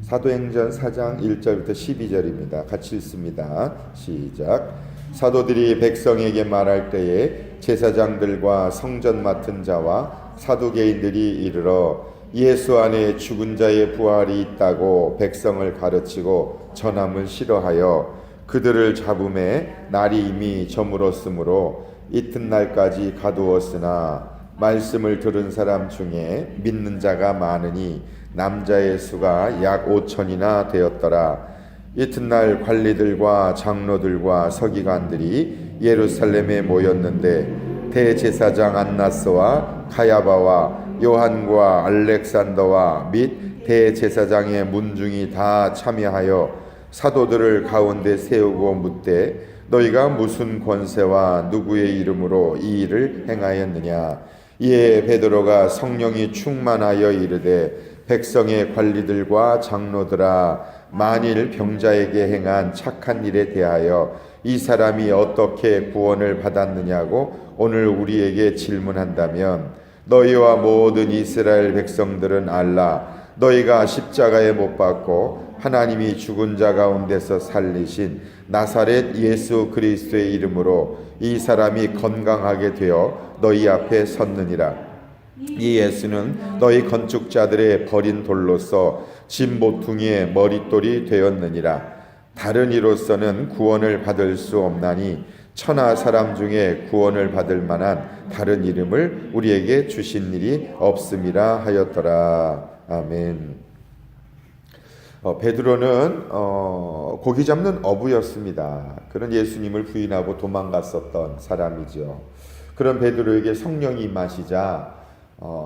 사도행전 4장 1절부터 12절입니다. 같이 읽습니다. 시작. 사도들이 백성에게 말할 때에 제사장들과 성전 맡은 자와 사두개인들이 이르러 예수 안에 죽은 자의 부활이 있다고 백성을 가르치고 전함을 싫어하여 그들을 잡음에 날이 이미 저물었으므로 이튿날까지 가두었으나 말씀을 들은 사람 중에 믿는 자가 많으니 남자의 수가 약 5천이나 되었더라. 이튿날 관리들과 장로들과 서기관들이 예루살렘에 모였는데 대제사장 안나스와 가야바와 요한과 알렉산더와 및 대제사장의 문중이 다 참여하여 사도들을 가운데 세우고 묻되 너희가 무슨 권세와 누구의 이름으로 이 일을 행하였느냐. 이에 베드로가 성령이 충만하여 이르되 백성의 관리들과 장로들아, 만일 병자에게 행한 착한 일에 대하여 이 사람이 어떻게 구원을 받았느냐고 오늘 우리에게 질문한다면 너희와 모든 이스라엘 백성들은 알라. 너희가 십자가에 못 박고 하나님이 죽은 자 가운데서 살리신 나사렛 예수 그리스도의 이름으로 이 사람이 건강하게 되어 너희 앞에 섰느니라. 이 예수는 너희 건축자들의 버린 돌로서 진 모퉁이의 머릿돌이 되었느니라. 다른 이로서는 구원을 받을 수 없나니 천하 사람 중에 구원을 받을 만한 다른 이름을 우리에게 주신 일이 없음이라 하였더라. 아멘. 베드로는 고기 잡는 어부였습니다. 그런 예수님을 부인하고 도망갔었던 사람이죠. 그런 베드로에게 성령이 임하시자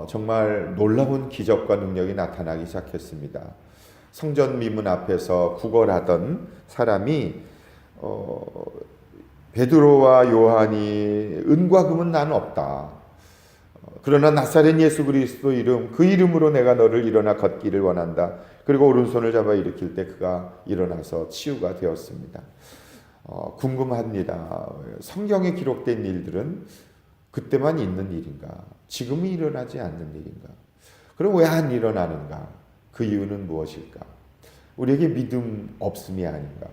정말 놀라운 기적과 능력이 나타나기 시작했습니다. 성전 미문 앞에서 구걸하던 사람이 베드로와 요한이 은과 금은 난 없다. 그러나 나사렛 예수 그리스도 이름, 그 이름으로 내가 너를 일어나 걷기를 원한다. 그리고 오른손을 잡아 일으킬 때 그가 일어나서 치유가 되었습니다. 궁금합니다. 성경에 기록된 일들은 그때만 있는 일인가? 지금은 일어나지 않는 일인가? 그럼 왜 안 일어나는가? 그 이유는 무엇일까? 우리에게 믿음 없음이 아닌가?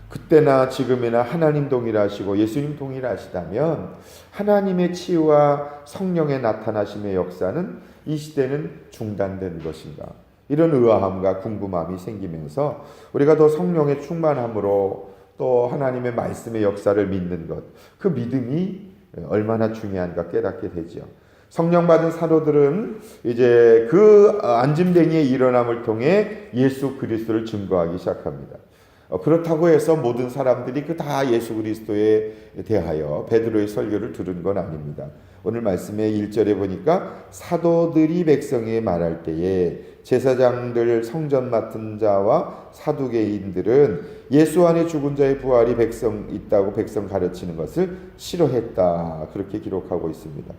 그때나 지금이나 하나님 동일하시고 예수님 동일하시다면 하나님의 치유와 성령의 나타나심의 역사는 이 시대는 중단된 것인가? 이런 의아함과 궁금함이 생기면서 우리가 더 성령의 충만함으로 또 하나님의 말씀의 역사를 믿는 것, 그 믿음이 얼마나 중요한가 깨닫게 되죠. 성령 받은 사도들은 이제 그 안짐뱅이의 일어남을 통해 예수 그리스도를 증거하기 시작합니다. 그렇다고 해서 모든 사람들이 그 다 예수 그리스도에 대하여 베드로의 설교를 들은 건 아닙니다. 오늘 말씀의 1절에 보니까 사도들이 백성에게 말할 때에 제사장들, 성전 맡은 자와 사두개인들은 예수 안에 죽은 자의 부활이 있다고 백성 가르치는 것을 싫어했다. 그렇게 기록하고 있습니다.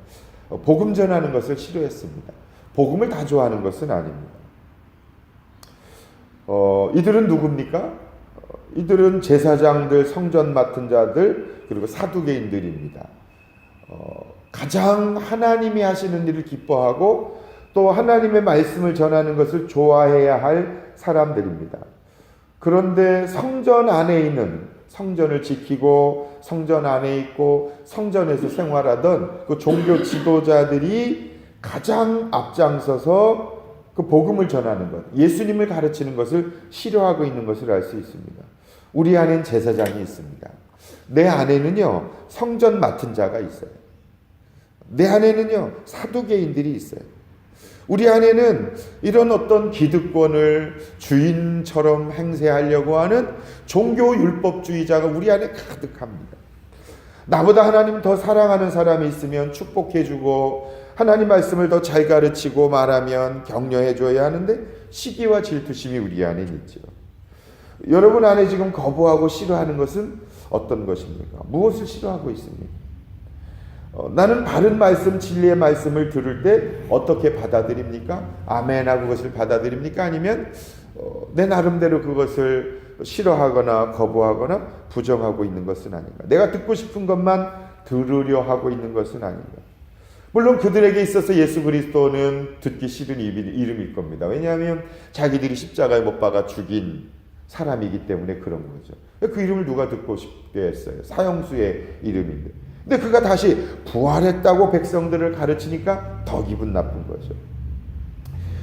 복음 전하는 것을 싫어했습니다. 복음을 다 좋아하는 것은 아닙니다. 이들은 누굽니까? 이들은 제사장들, 성전 맡은 자들, 그리고 사두개인들입니다. 가장 하나님이 하시는 일을 기뻐하고 또 하나님의 말씀을 전하는 것을 좋아해야 할 사람들입니다. 그런데 성전 안에 있는, 성전을 지키고 성전 안에 있고 성전에서 생활하던 그 종교 지도자들이 가장 앞장서서 그 복음을 전하는 것, 예수님을 가르치는 것을 싫어하고 있는 것을 알 수 있습니다. 우리 안엔 제사장이 있습니다. 내 안에는요 성전 맡은 자가 있어요. 내 안에는요 사두개인들이 있어요. 우리 안에는 이런 어떤 기득권을 주인처럼 행세하려고 하는 종교 율법주의자가 우리 안에 가득합니다. 나보다 하나님 더 사랑하는 사람이 있으면 축복해주고 하나님 말씀을 더 잘 가르치고 말하면 격려해줘야 하는데 시기와 질투심이 우리 안에 있죠. 여러분 안에 지금 거부하고 싫어하는 것은 어떤 것입니까? 무엇을 싫어하고 있습니까? 나는 바른 말씀, 진리의 말씀을 들을 때 어떻게 받아들입니까? 아멘하고 그것을 받아들입니까? 아니면 내 나름대로 그것을 싫어하거나 거부하거나 부정하고 있는 것은 아닌가? 내가 듣고 싶은 것만 들으려 하고 있는 것은 아닌가? 물론 그들에게 있어서 예수 그리스도는 듣기 싫은 이름일 겁니다. 왜냐하면 자기들이 십자가에 못 박아 죽인 사람이기 때문에 그런 거죠. 그 이름을 누가 듣고 싶게 했어요? 사형수의 이름인데. 근데 그가 다시 부활했다고 백성들을 가르치니까 더 기분 나쁜 거죠.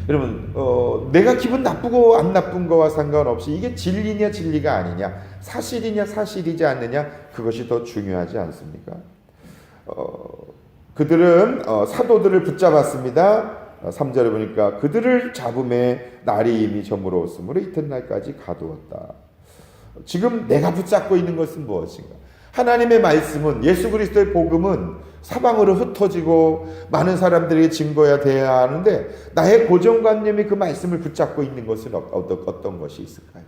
여러분, 내가 기분 나쁘고 안 나쁜 거와 상관없이 이게 진리냐 진리가 아니냐, 사실이냐 사실이지 않느냐, 그것이 더 중요하지 않습니까? 그들은 사도들을 붙잡았습니다. 3절에 보니까 그들을 잡음에 날이 이미 저물었으므로 이튿날까지 가두었다. 지금 내가 붙잡고 있는 것은 무엇인가? 하나님의 말씀은, 예수 그리스도의 복음은 사방으로 흩어지고 많은 사람들에게 증거해야 돼야 하는데, 나의 고정관념이 그 말씀을 붙잡고 있는 것은 어떤 것이 있을까요?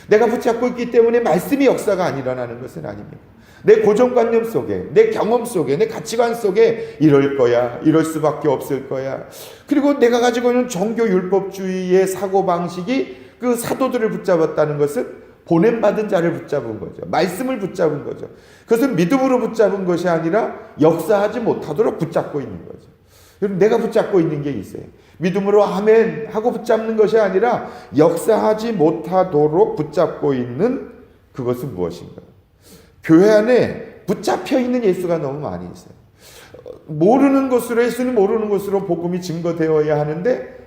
내가 붙잡고 있기 때문에 말씀이 역사가 안 일어나는 것은 아닙니다. 내 고정관념 속에, 내 경험 속에, 내 가치관 속에 이럴 거야, 이럴 수밖에 없을 거야. 그리고 내가 가지고 있는 종교율법주의의 사고방식이 그 사도들을 붙잡았다는 것은 보냄받은 자를 붙잡은 거죠. 말씀을 붙잡은 거죠. 그것은 믿음으로 붙잡은 것이 아니라 역사하지 못하도록 붙잡고 있는 거죠. 여러분, 내가 붙잡고 있는 게 있어요. 믿음으로 아멘 하고 붙잡는 것이 아니라 역사하지 못하도록 붙잡고 있는 그것은 무엇인가? 교회 안에 붙잡혀 있는 예수가 너무 많이 있어요. 모르는 것으로, 예수는 모르는 것으로 복음이 증거되어야 하는데,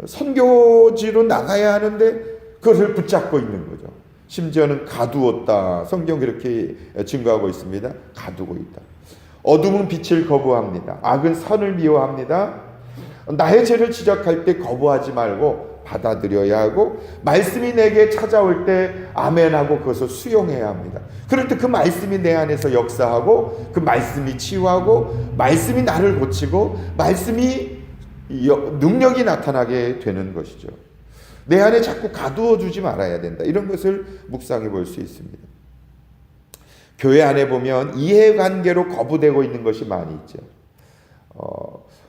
선교지로 나가야 하는데 그것을 붙잡고 있는 거죠. 심지어는 가두었다. 성경 그렇게 증거하고 있습니다. 가두고 있다. 어둠은 빛을 거부합니다. 악은 선을 미워합니다. 나의 죄를 지적할 때 거부하지 말고 받아들여야 하고, 말씀이 내게 찾아올 때 아멘하고 그것을 수용해야 합니다. 그럴 때 그 말씀이 내 안에서 역사하고, 그 말씀이 치유하고, 말씀이 나를 고치고, 말씀이 능력이 나타나게 되는 것이죠. 내 안에 자꾸 가두어 두지 말아야 된다. 이런 것을 묵상해 볼 수 있습니다. 교회 안에 보면 이해관계로 거부되고 있는 것이 많이 있죠.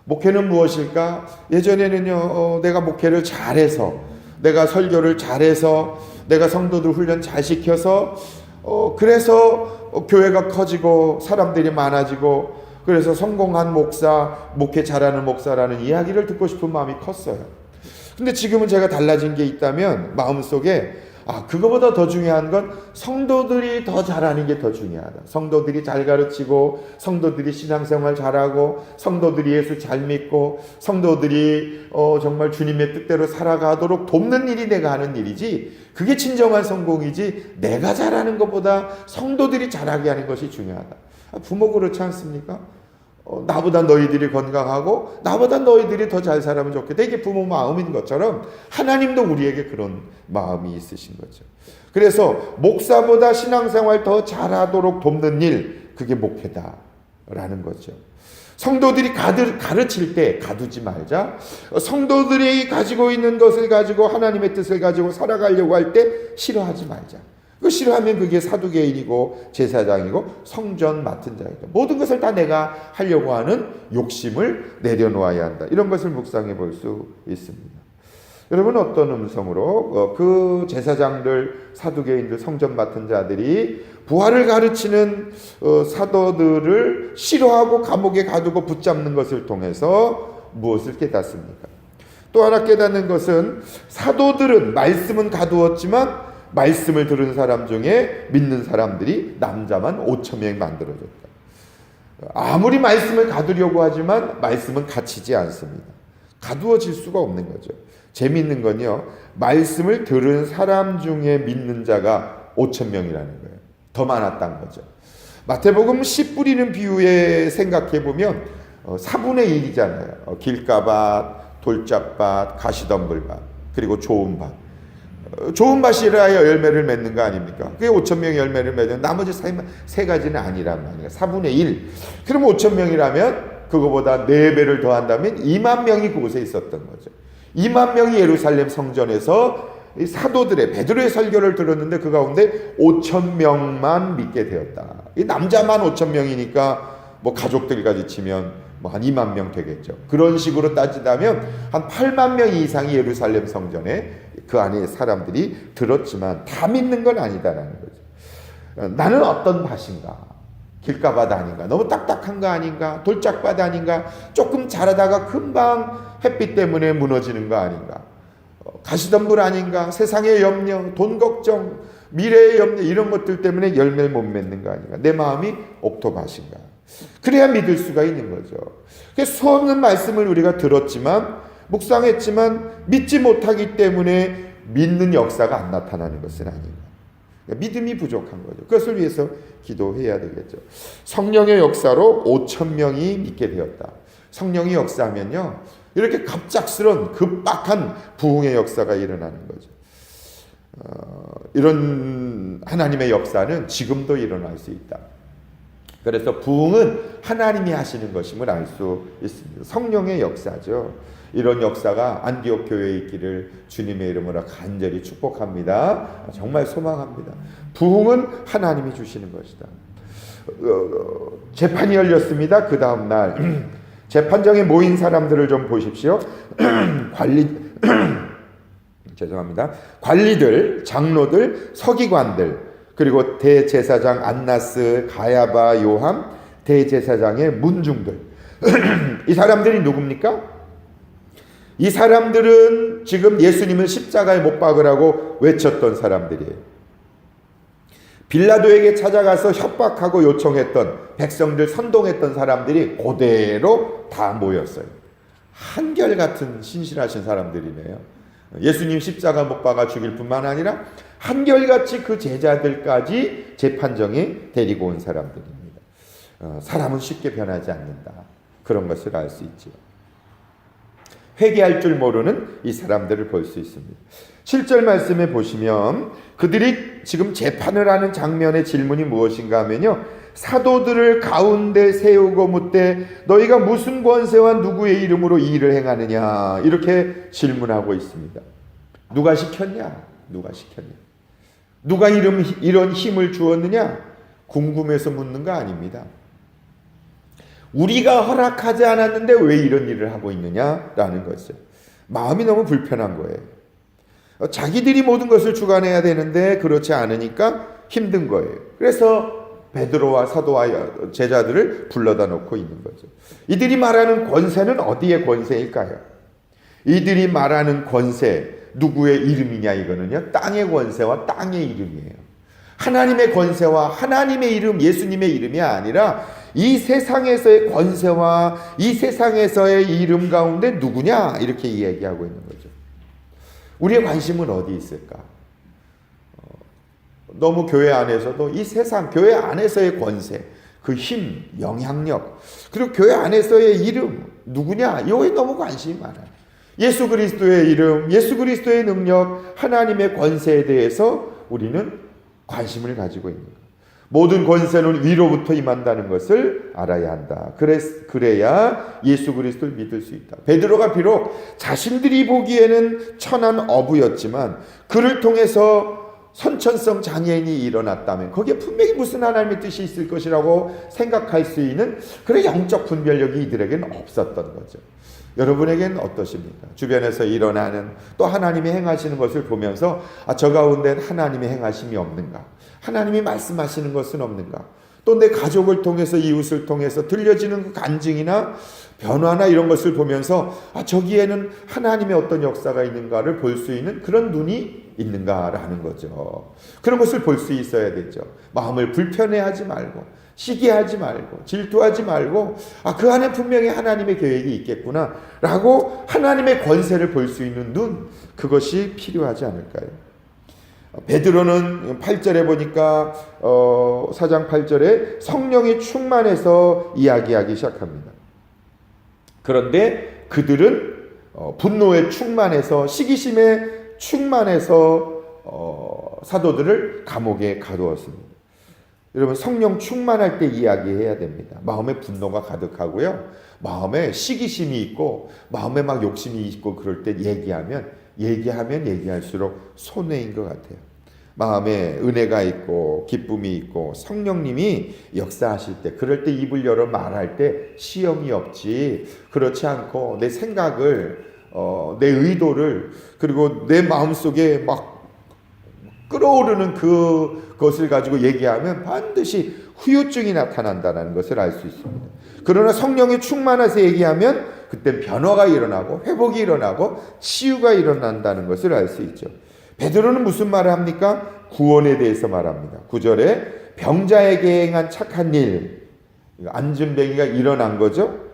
목회는 무엇일까? 예전에는요, 내가 목회를 잘해서, 내가 설교를 잘해서, 내가 성도들 훈련 잘 시켜서, 그래서 교회가 커지고 사람들이 많아지고, 그래서 성공한 목사, 목회 잘하는 목사라는 이야기를 듣고 싶은 마음이 컸어요. 근데 지금은 제가 달라진 게 있다면 마음속에, 그거보다 더 중요한 건 성도들이 더 잘하는 게 더 중요하다. 성도들이 잘 가르치고, 성도들이 신앙생활 잘하고, 성도들이 예수 잘 믿고, 성도들이 정말 주님의 뜻대로 살아가도록 돕는 일이 내가 하는 일이지, 그게 진정한 성공이지, 내가 잘하는 것보다 성도들이 잘하게 하는 것이 중요하다. 부모 그렇지 않습니까? 나보다 너희들이 건강하고 나보다 너희들이 더 잘 살면 좋겠다. 이게 부모 마음인 것처럼 하나님도 우리에게 그런 마음이 있으신 거죠. 그래서 목사보다 신앙생활 더 잘하도록 돕는 일, 그게 목회다라는 거죠. 성도들이 가르칠 때 가두지 말자. 성도들이 가지고 있는 것을 가지고 하나님의 뜻을 가지고 살아가려고 할 때 싫어하지 말자. 그 싫어하면 그게 사두개인이고 제사장이고 성전 맡은 자이다. 모든 것을 다 내가 하려고 하는 욕심을 내려놓아야 한다. 이런 것을 묵상해 볼 수 있습니다. 여러분, 어떤 음성으로 그 제사장들, 사두개인들, 성전 맡은 자들이 부활을 가르치는 사도들을 싫어하고 감옥에 가두고 붙잡는 것을 통해서 무엇을 깨닫습니까? 또 하나 깨닫는 것은, 사도들은 말씀은 가두었지만 말씀을 들은 사람 중에 믿는 사람들이 남자만 5,000명 만들어졌다. 아무리 말씀을 가두려고 하지만 말씀은 갇히지 않습니다. 가두어질 수가 없는 거죠. 재미있는 건요, 말씀을 들은 사람 중에 믿는 자가 5,000명이라는 거예요. 더 많았다는 거죠. 마태복음 씨 뿌리는 비유에 생각해보면 4분의 1이잖아요. 길가밭, 돌짝밭, 가시덤불밭, 그리고 좋은 밭. 좋은 밭이라야 열매를 맺는 거 아닙니까? 그게 5,000명이 열매를 맺는, 나머지 세 가지는 아니란 말이에요. 4분의 1. 그럼 5,000명이라면 그거보다 4배를 더한다면 2만 명이 그곳에 있었던 거죠. 2만 명이 예루살렘 성전에서 사도들의, 베드로의 설교를 들었는데 그 가운데 5,000명만 믿게 되었다. 이 남자만 5,000명이니까 뭐 가족들까지 치면 뭐 한 2만 명 되겠죠. 그런 식으로 따지다면 한 8만 명 이상이 예루살렘 성전에 그 안에 사람들이 들었지만 다 믿는 건 아니다라는 거죠. 나는 어떤 밭인가? 길가밭 아닌가? 너무 딱딱한 거 아닌가? 돌짝밭 아닌가? 조금 자라다가 금방 햇빛 때문에 무너지는 거 아닌가? 가시덤불 아닌가? 세상의 염려, 돈 걱정, 미래의 염려 이런 것들 때문에 열매를 못 맺는 거 아닌가? 내 마음이 옥토밭인가? 그래야 믿을 수가 있는 거죠. 수없는 말씀을 우리가 들었지만 묵상했지만 믿지 못하기 때문에 믿는 역사가 안 나타나는 것은 아닌가? 믿음이 부족한 거죠. 그것을 위해서 기도해야 되겠죠. 성령의 역사로 5,000명이 믿게 되었다. 성령이 역사하면요, 이렇게 갑작스런 급박한 부흥의 역사가 일어나는 거죠. 이런 하나님의 역사는 지금도 일어날 수 있다. 그래서 부흥은 하나님이 하시는 것임을 알 수 있습니다. 성령의 역사죠. 이런 역사가 안디옥 교회에 있기를 주님의 이름으로 간절히 축복합니다. 정말 소망합니다. 부흥은 하나님이 주시는 것이다. 재판이 열렸습니다. 그 다음 날 재판장에 모인 사람들을 좀 보십시오. 죄송합니다. 관리들, 장로들, 서기관들, 그리고 대제사장 안나스, 가야바, 요함, 대제사장의 문중들. 이 사람들이 누굽니까? 이 사람들은 지금 예수님을 십자가에 못 박으라고 외쳤던 사람들이에요. 빌라도에게 찾아가서 협박하고 요청했던 백성들 선동했던 사람들이 그대로 다 모였어요. 한결같은 신실하신 사람들이네요. 예수님 십자가 못 박아 죽일 뿐만 아니라 한결같이 그 제자들까지 재판정에 데리고 온 사람들입니다. 사람은 쉽게 변하지 않는다. 그런 것을 알 수 있죠. 회개할 줄 모르는 이 사람들을 볼 수 있습니다. 7절 말씀에 보시면 그들이 지금 재판을 하는 장면의 질문이 무엇인가 하면요, 사도들을 가운데 세우고 묻되 너희가 무슨 권세와 누구의 이름으로 이 일을 행하느냐, 이렇게 질문하고 있습니다. 누가 시켰냐? 누가 시켰냐? 누가 이런 힘을 주었느냐? 궁금해서 묻는 거 아닙니다. 우리가 허락하지 않았는데 왜 이런 일을 하고 있느냐라는 거죠. 마음이 너무 불편한 거예요. 자기들이 모든 것을 주관해야 되는데 그렇지 않으니까 힘든 거예요. 그래서 베드로와 사도와 제자들을 불러다 놓고 있는 거죠. 이들이 말하는 권세는 어디의 권세일까요? 이들이 말하는 권세, 누구의 이름이냐, 이거는요, 땅의 권세와 땅의 이름이에요. 하나님의 권세와 하나님의 이름, 예수님의 이름이 아니라 이 세상에서의 권세와 이 세상에서의 이름 가운데 누구냐, 이렇게 이야기하고 있는 거죠. 우리의 관심은 어디 있을까? 너무 교회 안에서도 이 세상, 교회 안에서의 권세, 그 힘, 영향력, 그리고 교회 안에서의 이름, 누구냐, 이거에 너무 관심이 많아요. 예수 그리스도의 이름, 예수 그리스도의 능력, 하나님의 권세에 대해서 우리는 관심을 가지고 있는 거예요. 모든 권세는 위로부터 임한다는 것을 알아야 한다. 그래야 예수 그리스도를 믿을 수 있다. 베드로가 비록 자신들이 보기에는 천한 어부였지만 그를 통해서 선천성 장애인이 일어났다면 거기에 분명히 무슨 하나님의 뜻이 있을 것이라고 생각할 수 있는 그런 영적 분별력이 이들에게는 없었던 거죠. 여러분에게는 어떠십니까? 주변에서 일어나는 또 하나님이 행하시는 것을 보면서 저 가운데 하나님의 행하심이 없는가? 하나님이 말씀하시는 것은 없는가? 또 내 가족을 통해서, 이웃을 통해서 들려지는 그 간증이나 변화나 이런 것을 보면서 저기에는 하나님의 어떤 역사가 있는가를 볼 수 있는 그런 눈이 있는가라는 거죠. 그런 것을 볼 수 있어야 되죠. 마음을 불편해하지 말고, 시기하지 말고, 질투하지 말고, 그 안에 분명히 하나님의 계획이 있겠구나 라고 하나님의 권세를 볼 수 있는 눈, 그것이 필요하지 않을까요? 베드로는 8절에 보니까 4장 8절에 성령이 충만해서 이야기하기 시작합니다. 그런데 그들은 분노에 충만해서, 시기심에 충만해서 사도들을 감옥에 가두었습니다. 여러분, 성령 충만할 때 이야기해야 됩니다. 마음에 분노가 가득하고요, 마음에 시기심이 있고 마음에 막 욕심이 있고 그럴 때 얘기하면 얘기할수록 손해인 것 같아요. 마음에 은혜가 있고 기쁨이 있고 성령님이 역사하실 때, 그럴 때 입을 열어 말할 때 시험이 없지, 그렇지 않고 내 생각을 내 의도를, 그리고 내 마음속에 막 끓어오르는 그것을 가지고 얘기하면 반드시 후유증이 나타난다는 것을 알 수 있습니다. 그러나 성령이 충만해서 얘기하면 그때 변화가 일어나고 회복이 일어나고 치유가 일어난다는 것을 알 수 있죠. 베드로는 무슨 말을 합니까? 구원에 대해서 말합니다. 9절에 병자에게 행한 착한 일, 안진뱅이가 일어난 거죠.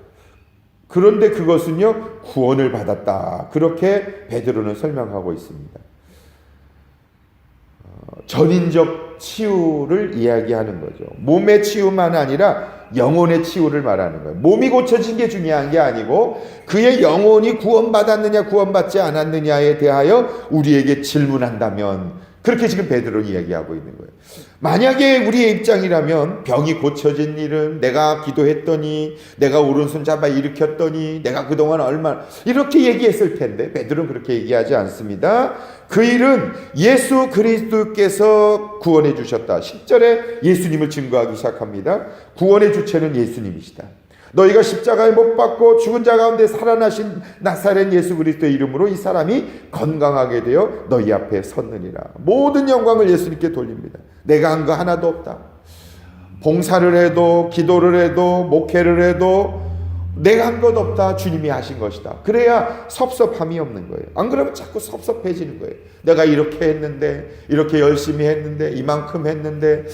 그런데 그것은요, 구원을 받았다. 그렇게 베드로는 설명하고 있습니다. 전인적 치유를 이야기하는 거죠. 몸의 치유만 아니라 영혼의 치유를 말하는 거예요. 몸이 고쳐진 게 중요한 게 아니고 그의 영혼이 구원받았느냐 구원받지 않았느냐에 대하여 우리에게 질문한다면, 그렇게 지금 베드로는 이야기하고 있는 거예요. 만약에 우리의 입장이라면 병이 고쳐진 일은 내가 기도했더니, 내가 오른손 잡아 일으켰더니, 내가 그동안 얼마나 이렇게 얘기했을 텐데 베드로는 그렇게 얘기하지 않습니다. 그 일은 예수 그리스도께서 구원해 주셨다. 10절에 예수님을 증거하기 시작합니다. 구원의 주체는 예수님이시다. 너희가 십자가에 못 박고 죽은 자 가운데 살아나신 나사렛 예수 그리스도의 이름으로 이 사람이 건강하게 되어 너희 앞에 섰느니라. 모든 영광을 예수님께 돌립니다. 내가 한 거 하나도 없다. 봉사를 해도 기도를 해도 목회를 해도 내가 한 것 없다. 주님이 하신 것이다. 그래야 섭섭함이 없는 거예요. 안 그러면 자꾸 섭섭해지는 거예요. 내가 이렇게 했는데, 이렇게 열심히 했는데, 이만큼 했는데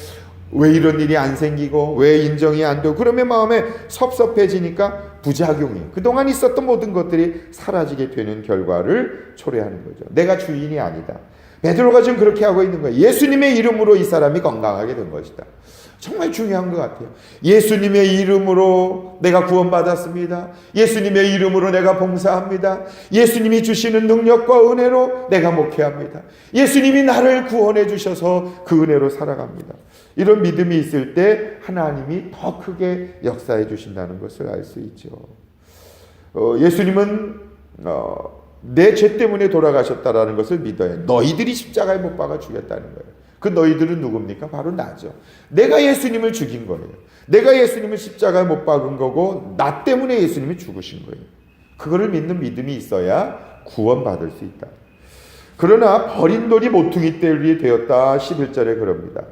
왜 이런 일이 안 생기고 왜 인정이 안 되고, 그러면 마음에 섭섭해지니까 부작용이에요. 그동안 있었던 모든 것들이 사라지게 되는 결과를 초래하는 거죠. 내가 주인이 아니다. 베드로가 지금 그렇게 하고 있는 거예요. 예수님의 이름으로 이 사람이 건강하게 된 것이다. 정말 중요한 것 같아요. 예수님의 이름으로 내가 구원받았습니다. 예수님의 이름으로 내가 봉사합니다. 예수님이 주시는 능력과 은혜로 내가 목회합니다. 예수님이 나를 구원해 주셔서 그 은혜로 살아갑니다. 이런 믿음이 있을 때 하나님이 더 크게 역사해 주신다는 것을 알 수 있죠. 예수님은 내 죄 때문에 돌아가셨다라는 것을 믿어야 해요. 너희들이 십자가에 못 박아 죽였다는 거예요. 그 너희들은 누굽니까? 바로 나죠. 내가 예수님을 죽인 거예요. 내가 예수님을 십자가에 못 박은 거고 나 때문에 예수님이 죽으신 거예요. 그거를 믿는 믿음이 있어야 구원받을 수 있다. 그러나 버린 돌이 모퉁이 떼이 되었다. 11절에 그럽니다.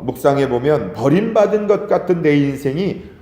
묵상해 보면 버림받은 것 같은 내 인생이